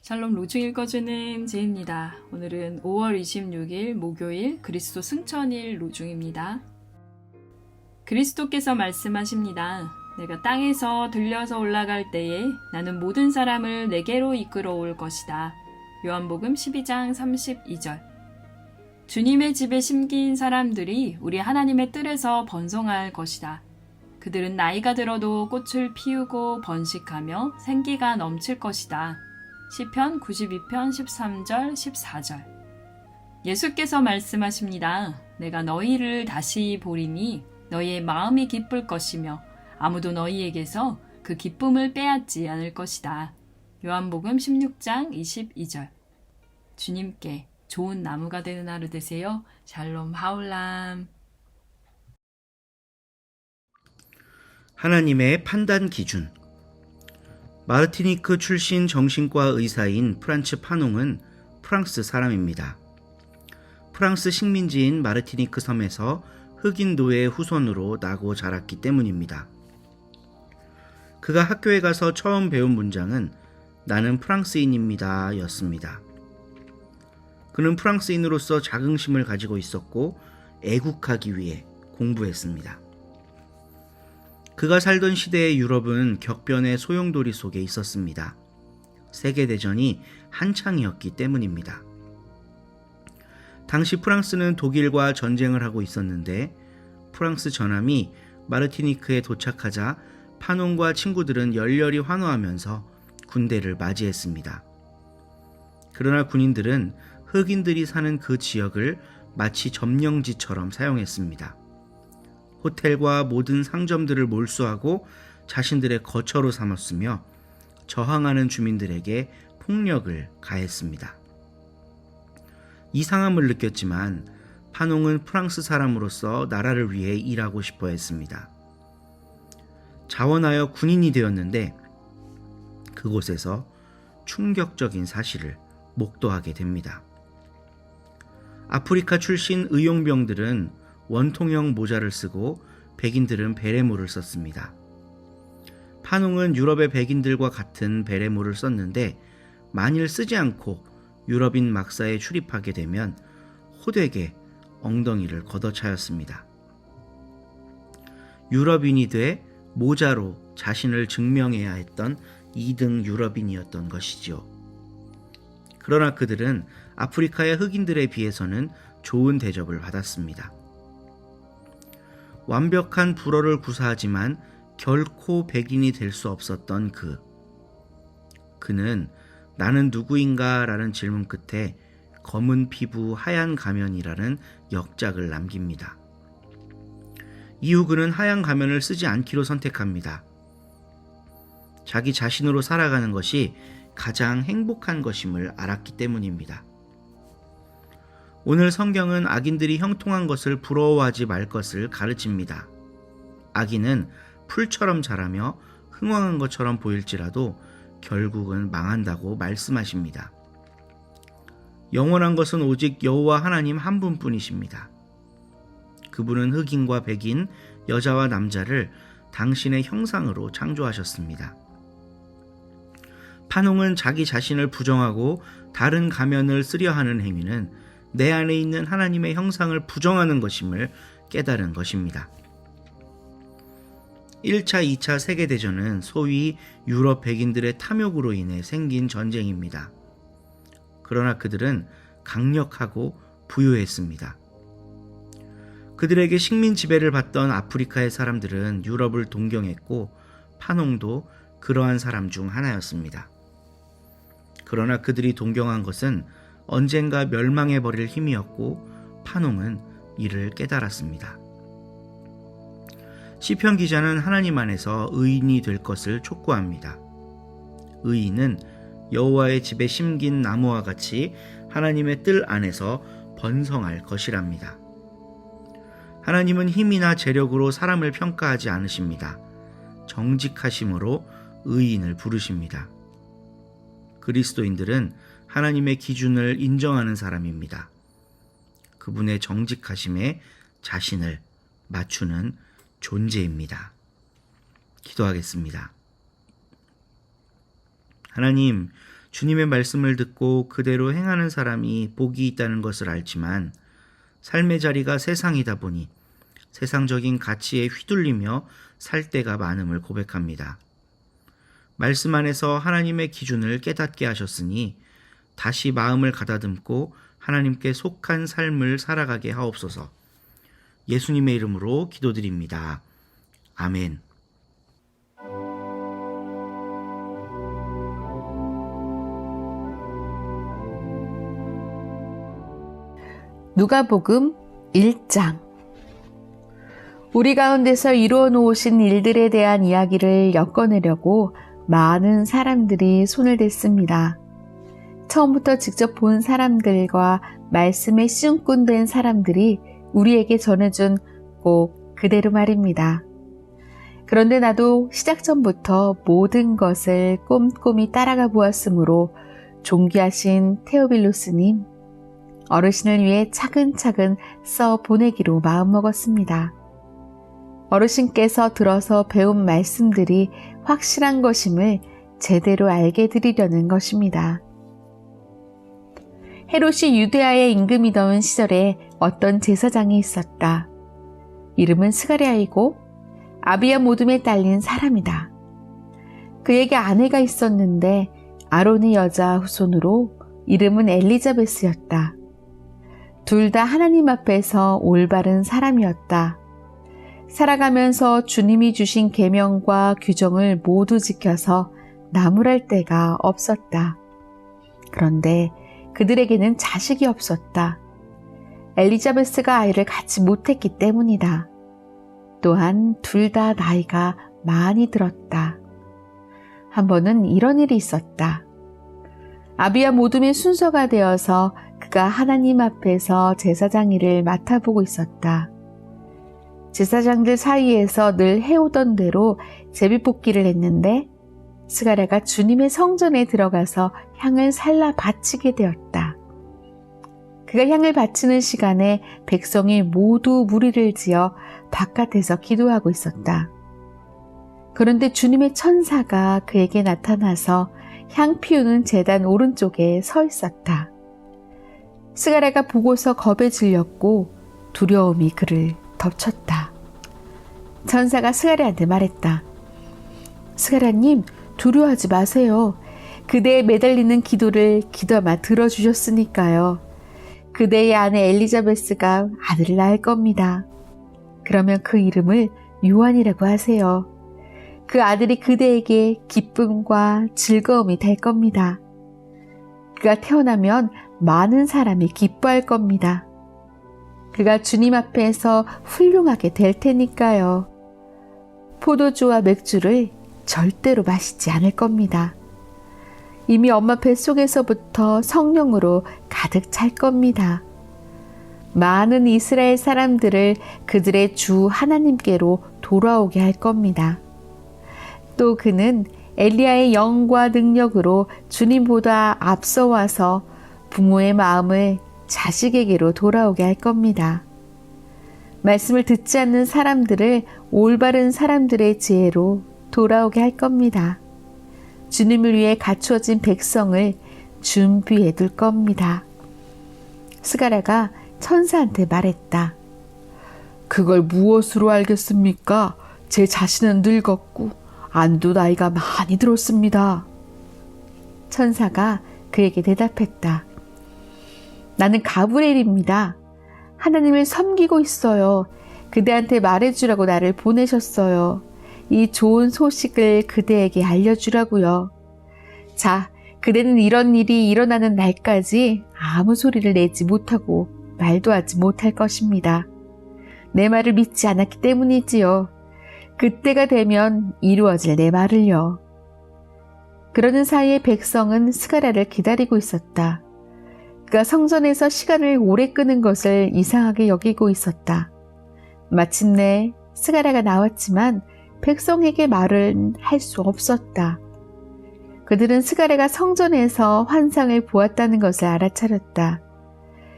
샬롬 로중 읽어주는 제입니다. 오늘은 5월 26일 목요일 그리스도 승천일 로중입니다. 그리스도께서 말씀하십니다. 내가 땅에서 들려서 올라갈 때에 나는 모든 사람을 내게로 이끌어 올 것이다. 요한복음 12장 32절. 주님의 집에 심긴 사람들이 우리 하나님의 뜰에서 번성할 것이다. 그들은 나이가 들어도 꽃을 피우고 번식하며 생기가 넘칠 것이다. 시편 92편 13절 14절. 예수께서 말씀하십니다. 내가 너희를 다시 보리니 너희의 마음이 기쁠 것이며 아무도 너희에게서 그 기쁨을 빼앗지 않을 것이다. 요한복음 16장 22절. 주님께 좋은 나무가 되는 하루 되세요. 샬롬 하울람. 하나님의 판단 기준. 마르티니크 출신 정신과 의사인 프란츠 파농은 프랑스 사람입니다. 프랑스 식민지인 마르티니크 섬에서 흑인 노예의 후손으로 나고 자랐기 때문입니다. 그가 학교에 가서 처음 배운 문장은 나는 프랑스인입니다 였습니다. 그는 프랑스인으로서 자긍심을 가지고 있었고 애국하기 위해 공부했습니다. 그가 살던 시대의 유럽은 격변의 소용돌이 속에 있었습니다. 세계대전이 한창이었기 때문입니다. 당시 프랑스는 독일과 전쟁을 하고 있었는데 프랑스 전함이 마르티니크에 도착하자 파농과 친구들은 열렬히 환호하면서 군대를 맞이했습니다. 그러나 군인들은 흑인들이 사는 그 지역을 마치 점령지처럼 사용했습니다. 호텔과 모든 상점들을 몰수하고 자신들의 거처로 삼았으며 저항하는 주민들에게 폭력을 가했습니다. 이상함을 느꼈지만 파농은 프랑스 사람으로서 나라를 위해 일하고 싶어 했습니다. 자원하여 군인이 되었는데 그곳에서 충격적인 사실을 목도하게 됩니다. 아프리카 출신 의용병들은 원통형 모자를 쓰고 백인들은 베레모를 썼습니다. 파농은 유럽의 백인들과 같은 베레모를 썼는데 만일 쓰지 않고 유럽인 막사에 출입하게 되면 호되게 엉덩이를 걷어차였습니다. 유럽인이 돼 모자로 자신을 증명해야 했던 2등 유럽인이었던 것이지요. 그러나 그들은 아프리카의 흑인들에 비해서는 좋은 대접을 받았습니다. 완벽한 불어를 구사하지만 결코 백인이 될 수 없었던 그는 나는 누구인가? 라는 질문 끝에 검은 피부 하얀 가면이라는 역작을 남깁니다. 이후 그는 하얀 가면을 쓰지 않기로 선택합니다. 자기 자신으로 살아가는 것이 가장 행복한 것임을 알았기 때문입니다. 오늘 성경은 악인들이 형통한 것을 부러워하지 말 것을 가르칩니다. 악인은 풀처럼 자라며 흥왕한 것처럼 보일지라도 결국은 망한다고 말씀하십니다. 영원한 것은 오직 여호와 하나님 한 분뿐이십니다. 그분은 흑인과 백인, 여자와 남자를 당신의 형상으로 창조하셨습니다. 파농은 자기 자신을 부정하고 다른 가면을 쓰려 하는 행위는 내 안에 있는 하나님의 형상을 부정하는 것임을 깨달은 것입니다. 1차, 2차 세계대전은 소위 유럽 백인들의 탐욕으로 인해 생긴 전쟁입니다. 그러나 그들은 강력하고 부유했습니다. 그들에게 식민 지배를 받던 아프리카의 사람들은 유럽을 동경했고 파농도 그러한 사람 중 하나였습니다. 그러나 그들이 동경한 것은 언젠가 멸망해버릴 힘이었고 파농은 이를 깨달았습니다. 시편 기자는 하나님 안에서 의인이 될 것을 촉구합니다. 의인은 여호와의 집에 심긴 나무와 같이 하나님의 뜰 안에서 번성할 것이랍니다. 하나님은 힘이나 재력으로 사람을 평가하지 않으십니다. 정직하심으로 의인을 부르십니다. 그리스도인들은 하나님의 기준을 인정하는 사람입니다. 그분의 정직하심에 자신을 맞추는 존재입니다. 기도하겠습니다. 하나님, 주님의 말씀을 듣고 그대로 행하는 사람이 복이 있다는 것을 알지만 삶의 자리가 세상이다 보니 세상적인 가치에 휘둘리며 살 때가 많음을 고백합니다. 말씀 안에서 하나님의 기준을 깨닫게 하셨으니 다시 마음을 가다듬고 하나님께 속한 삶을 살아가게 하옵소서. 예수님의 이름으로 기도드립니다. 아멘. 누가복음 1장. 우리 가운데서 이루어 놓으신 일들에 대한 이야기를 엮어내려고 많은 사람들이 손을 댔습니다. 처음부터 직접 본 사람들과 말씀에 씨름꾼된 사람들이 우리에게 전해준 꼭 그대로 말입니다. 그런데 나도 시작 전부터 모든 것을 꼼꼼히 따라가 보았으므로 존귀하신 테오빌루스님, 어르신을 위해 차근차근 써 보내기로 마음먹었습니다. 어르신께서 들어서 배운 말씀들이 확실한 것임을 제대로 알게 드리려는 것입니다. 헤롯이 유대아의 임금이던 시절에 어떤 제사장이 있었다. 이름은 스가랴이고 아비야 모둠에 딸린 사람이다. 그에게 아내가 있었는데 아론의 여자 후손으로 이름은 엘리자베스였다. 둘 다 하나님 앞에서 올바른 사람이었다. 살아가면서 주님이 주신 계명과 규정을 모두 지켜서 나무랄 데가 없었다. 그런데 그들에게는 자식이 없었다. 엘리자베스가 아이를 갖지 못했기 때문이다. 또한 둘 다 나이가 많이 들었다. 한 번은 이런 일이 있었다. 아비야 모둠의 순서가 되어서 그가 하나님 앞에서 제사장 일을 맡아보고 있었다. 제사장들 사이에서 늘 해오던 대로 제비뽑기를 했는데 스가랴가 주님의 성전에 들어가서 향을 살라 바치게 되었다. 그가 향을 바치는 시간에 백성이 모두 무리를 지어 바깥에서 기도하고 있었다. 그런데 주님의 천사가 그에게 나타나서 향 피우는 제단 오른쪽에 서 있었다. 스가랴가 보고서 겁에 질렸고 두려움이 그를 덮쳤다. 천사가 스가랴한테 말했다. 스가랴님, 두려워하지 마세요. 그대에 매달리는 기도를 기도아마 들어주셨으니까요. 그대의 아내 엘리자베스가 아들을 낳을 겁니다. 그러면 그 이름을 요한이라고 하세요. 그 아들이 그대에게 기쁨과 즐거움이 될 겁니다. 그가 태어나면 많은 사람이 기뻐할 겁니다. 그가 주님 앞에서 훌륭하게 될 테니까요. 포도주와 맥주를 절대로 마시지 않을 겁니다. 이미 엄마 뱃속에서부터 성령으로 가득 찰 겁니다. 많은 이스라엘 사람들을 그들의 주 하나님께로 돌아오게 할 겁니다. 또 그는 엘리야의 영과 능력으로 주님보다 앞서와서 부모의 마음을 자식에게로 돌아오게 할 겁니다. 말씀을 듣지 않는 사람들을 올바른 사람들의 지혜로 돌아오게 할 겁니다. 주님을 위해 갖추어진 백성을 준비해 둘 겁니다. 스가랴가 천사한테 말했다. 그걸 무엇으로 알겠습니까? 제 자신은 늙었고 안도 나이가 많이 들었습니다. 천사가 그에게 대답했다. 나는 가브리엘입니다. 하나님을 섬기고 있어요. 그대한테 말해주라고 나를 보내셨어요. 이 좋은 소식을 그대에게 알려주라고요. 자, 그대는 이런 일이 일어나는 날까지 아무 소리를 내지 못하고 말도 하지 못할 것입니다. 내 말을 믿지 않았기 때문이지요. 그때가 되면 이루어질 내 말을요. 그러는 사이에 백성은 스가랴를 기다리고 있었다. 그가 성전에서 시간을 오래 끄는 것을 이상하게 여기고 있었다. 마침내 스가랴가 나왔지만 백성에게 말은 할 수 없었다. 그들은 스가랴가 성전에서 환상을 보았다는 것을 알아차렸다.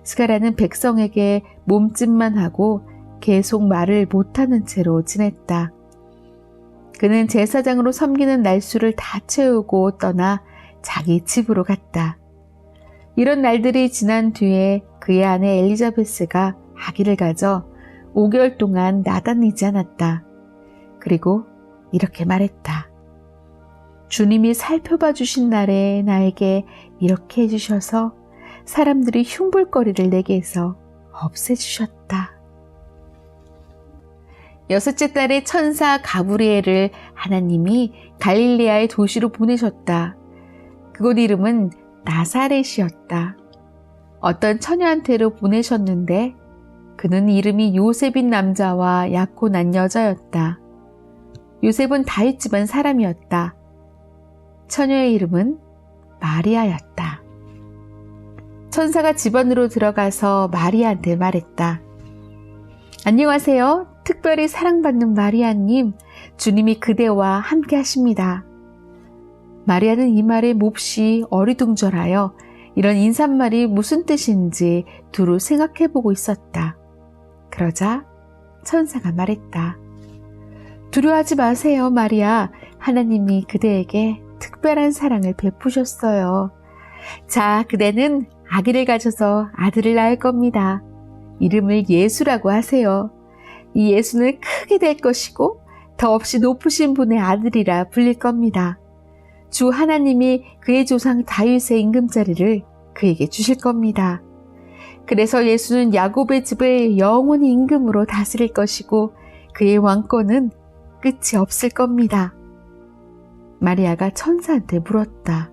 스가랴는 백성에게 몸짓만 하고 계속 말을 못하는 채로 지냈다. 그는 제사장으로 섬기는 날수를 다 채우고 떠나 자기 집으로 갔다. 이런 날들이 지난 뒤에 그의 아내 엘리자베스가 아기를 가져 5개월 동안 나다니지 않았다. 그리고 이렇게 말했다. 주님이 살펴봐 주신 날에 나에게 이렇게 해주셔서 사람들이 흉불거리를 내게 해서 없애주셨다. 6째 딸의 천사 가브리엘을 하나님이 갈릴레아의 도시로 보내셨다. 그곳 이름은 나사렛이었다. 어떤 처녀한테로 보내셨는데 그는 이름이 요셉인 남자와 약혼한 여자였다. 요셉은 다윗 집안 사람이었다. 처녀의 이름은 마리아였다. 천사가 집 안으로 들어가서 마리아한테 말했다. 안녕하세요. 특별히 사랑받는 마리아님, 주님이 그대와 함께 하십니다. 마리아는 이 말에 몹시 어리둥절하여 이런 인사말이 무슨 뜻인지 두루 생각해보고 있었다. 그러자 천사가 말했다. 두려워하지 마세요, 마리아. 하나님이 그대에게 특별한 사랑을 베푸셨어요. 자, 그대는 아기를 가져서 아들을 낳을 겁니다. 이름을 예수라고 하세요. 이 예수는 크게 될 것이고 더없이 높으신 분의 아들이라 불릴 겁니다. 주 하나님이 그의 조상 다윗의 임금자리를 그에게 주실 겁니다. 그래서 예수는 야곱의 집을 영원히 임금으로 다스릴 것이고 그의 왕권은 끝이 없을 겁니다. 마리아가 천사한테 물었다.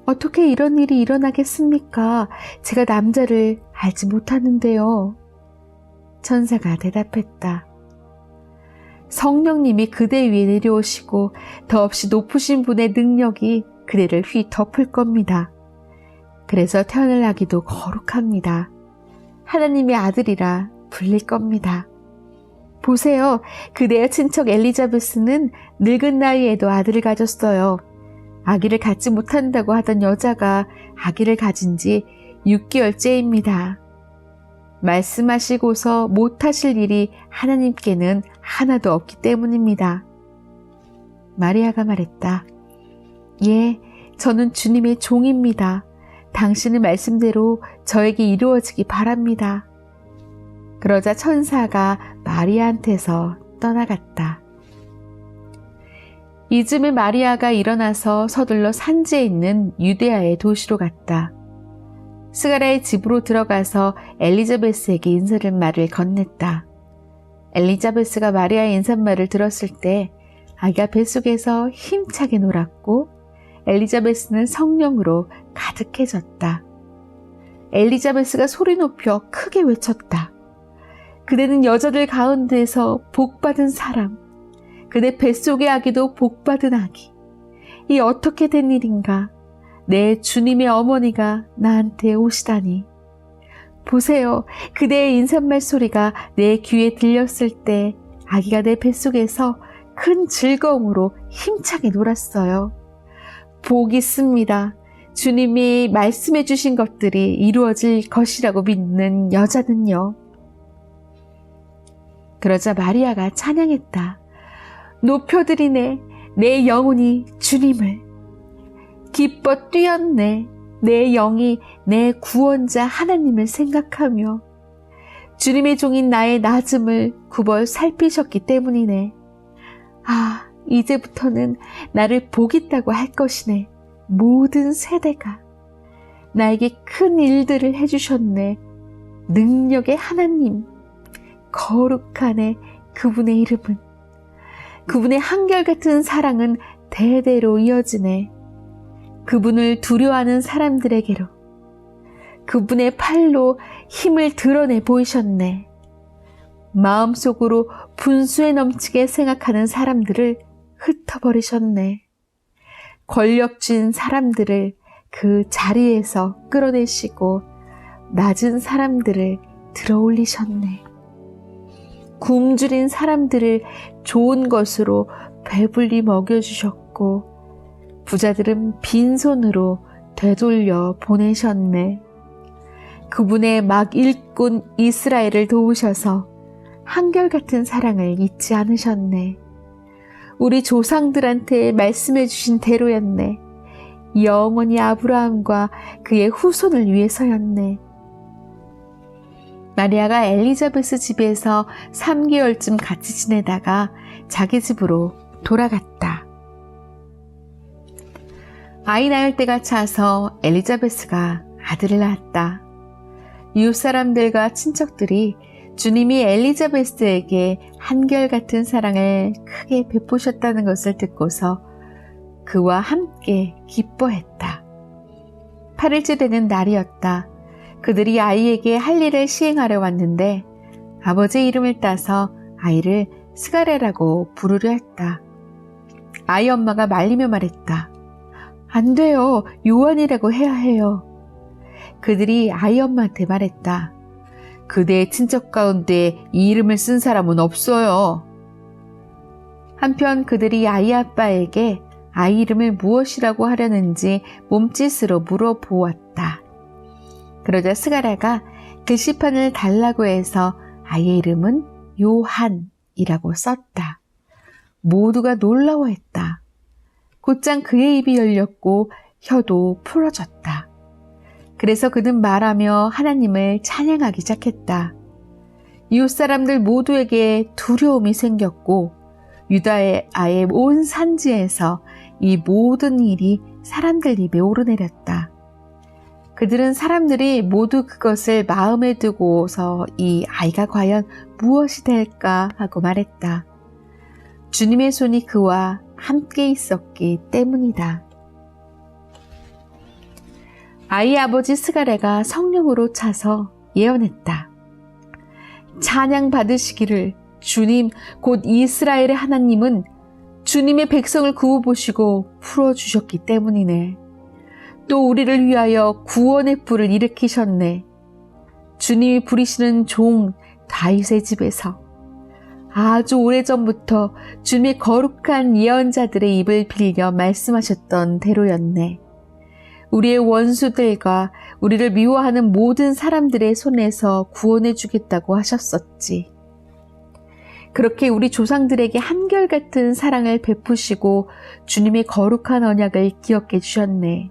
어떻게 이런 일이 일어나겠습니까? 제가 남자를 알지 못하는데요. 천사가 대답했다. 성령님이 그대 위에 내려오시고 더없이 높으신 분의 능력이 그대를 휘덮을 겁니다. 그래서 태어날 아기도 거룩합니다. 하나님의 아들이라 불릴 겁니다. 보세요. 그대의 친척 엘리자베스는 늙은 나이에도 아들을 가졌어요. 아기를 갖지 못한다고 하던 여자가 아기를 가진 지 6개월째입니다. 말씀하시고서 못하실 일이 하나님께는 하나도 없기 때문입니다. 마리아가 말했다. 예, 저는 주님의 종입니다. 당신의 말씀대로 저에게 이루어지기 바랍니다. 그러자 천사가 마리아한테서 떠나갔다. 이쯤에 마리아가 일어나서 서둘러 산지에 있는 유대아의 도시로 갔다. 스가랴의 집으로 들어가서 엘리자베스에게 인사말을 건넸다. 엘리자베스가 마리아의 인사말을 들었을 때 아기가 뱃속에서 힘차게 놀았고 엘리자베스는 성령으로 가득해졌다. 엘리자베스가 소리 높여 크게 외쳤다. 그대는 여자들 가운데서 복받은 사람, 그대 뱃속의 아기도 복받은 아기. 이 어떻게 된 일인가? 내 주님의 어머니가 나한테 오시다니. 보세요. 그대의 인사말 소리가 내 귀에 들렸을 때 아기가 내 뱃속에서 큰 즐거움으로 힘차게 놀았어요. 복 있습니다. 주님이 말씀해 주신 것들이 이루어질 것이라고 믿는 여자는요. 그러자 마리아가 찬양했다. 높여드리네. 내 영혼이 주님을. 기뻐 뛰었네. 내 영이 내 구원자 하나님을 생각하며 주님의 종인 나의 낮음을 굽어 살피셨기 때문이네. 아, 이제부터는 나를 복 있다고 할 것이네. 모든 세대가 나에게 큰 일들을 해주셨네. 능력의 하나님, 거룩하네. 그분의 이름은. 그분의 한결같은 사랑은 대대로 이어지네. 그분을 두려워하는 사람들에게로 그분의 팔로 힘을 드러내 보이셨네. 마음속으로 분수에 넘치게 생각하는 사람들을 흩어버리셨네. 권력진 사람들을 그 자리에서 끌어내시고 낮은 사람들을 들어올리셨네. 굶주린 사람들을 좋은 것으로 배불리 먹여주셨고 부자들은 빈손으로 되돌려 보내셨네. 그분의 막 일꾼 이스라엘을 도우셔서 한결같은 사랑을 잊지 않으셨네. 우리 조상들한테 말씀해 주신 대로였네. 영원히 아브라함과 그의 후손을 위해서였네. 마리아가 엘리자베스 집에서 3개월쯤 같이 지내다가 자기 집으로 돌아갔다. 아이 낳을 때가 차서 엘리자베스가 아들을 낳았다. 이웃 사람들과 친척들이 주님이 엘리자베스에게 한결같은 사랑을 크게 베푸셨다는 것을 듣고서 그와 함께 기뻐했다. 8일째 되는 날이었다. 그들이 아이에게 할 일을 시행하려 왔는데 아버지의 이름을 따서 아이를 스가랴라고 부르려 했다. 아이 엄마가 말리며 말했다. 안 돼요. 요한이라고 해야 해요. 그들이 아이 엄마한테 말했다. 그대의 친척 가운데 이 이름을 쓴 사람은 없어요. 한편 그들이 아이 아빠에게 아이 이름을 무엇이라고 하려는지 몸짓으로 물어보았다. 그러자 스가랴가 글씨판을 달라고 해서 아이의 이름은 요한이라고 썼다. 모두가 놀라워했다. 곧장 그의 입이 열렸고 혀도 풀어졌다. 그래서 그는 말하며 하나님을 찬양하기 시작했다. 이웃 사람들 모두에게 두려움이 생겼고 유다의 아예 온 산지에서 이 모든 일이 사람들 입에 오르내렸다. 그들은 사람들이 모두 그것을 마음에 두고서 이 아이가 과연 무엇이 될까 하고 말했다. 주님의 손이 그와 함께 있었기 때문이다. 아이의 아버지 스가랴가 성령으로 차서 예언했다. 찬양 받으시기를 주님 곧 이스라엘의 하나님은 주님의 백성을 구워보시고 풀어주셨기 때문이네. 또 우리를 위하여 구원의 불을 일으키셨네. 주님이 부리시는 종 다윗의 집에서 아주 오래전부터 주님의 거룩한 예언자들의 입을 빌려 말씀하셨던 대로였네. 우리의 원수들과 우리를 미워하는 모든 사람들의 손에서 구원해 주겠다고 하셨었지. 그렇게 우리 조상들에게 한결같은 사랑을 베푸시고 주님의 거룩한 언약을 기억해 주셨네.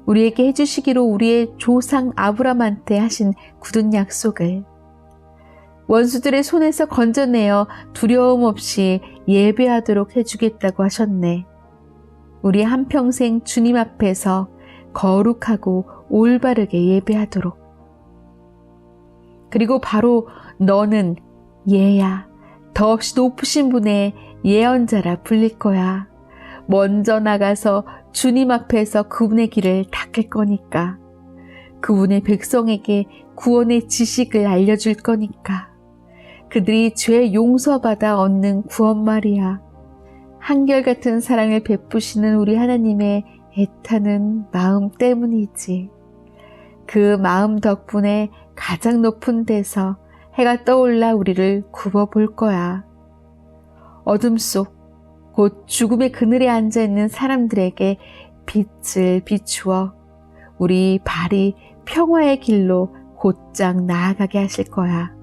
우리에게 해주시기로 우리의 조상 아브라함한테 하신 굳은 약속을 원수들의 손에서 건져내어 두려움 없이 예배하도록 해주겠다고 하셨네. 우리 한평생 주님 앞에서 거룩하고 올바르게 예배하도록. 그리고 바로 너는 얘야, 더없이 높으신 분의 예언자라 불릴 거야. 먼저 나가서 주님 앞에서 그분의 길을 닦을 거니까. 그분의 백성에게 구원의 지식을 알려줄 거니까. 그들이 죄 용서받아 얻는 구원 말이야. 한결같은 사랑을 베푸시는 우리 하나님의 애타는 마음 때문이지. 그 마음 덕분에 가장 높은 데서 해가 떠올라 우리를 굽어볼 거야. 어둠 속 곧 죽음의 그늘에 앉아있는 사람들에게 빛을 비추어 우리 발이 평화의 길로 곧장 나아가게 하실 거야.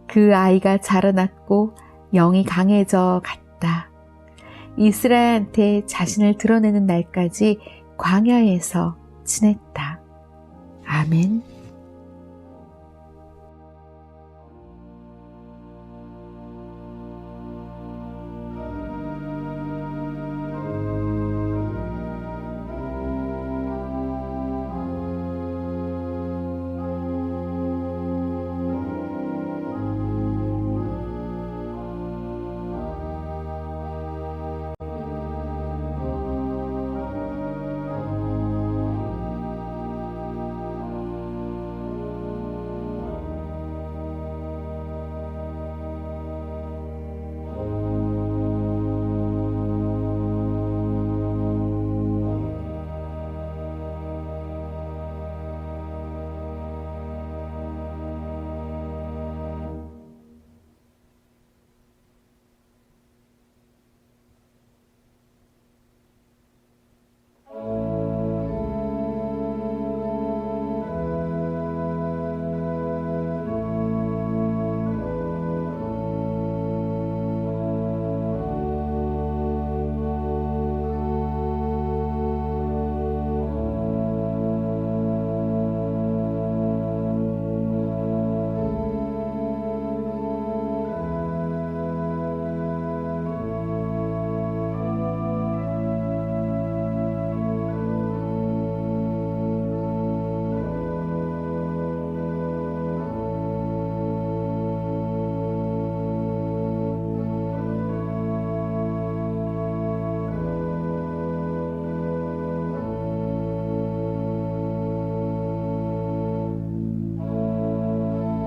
그 아이가 자라났고 영이 강해져 갔다. 이스라엘한테 자신을 드러내는 날까지 광야에서 지냈다. 아멘.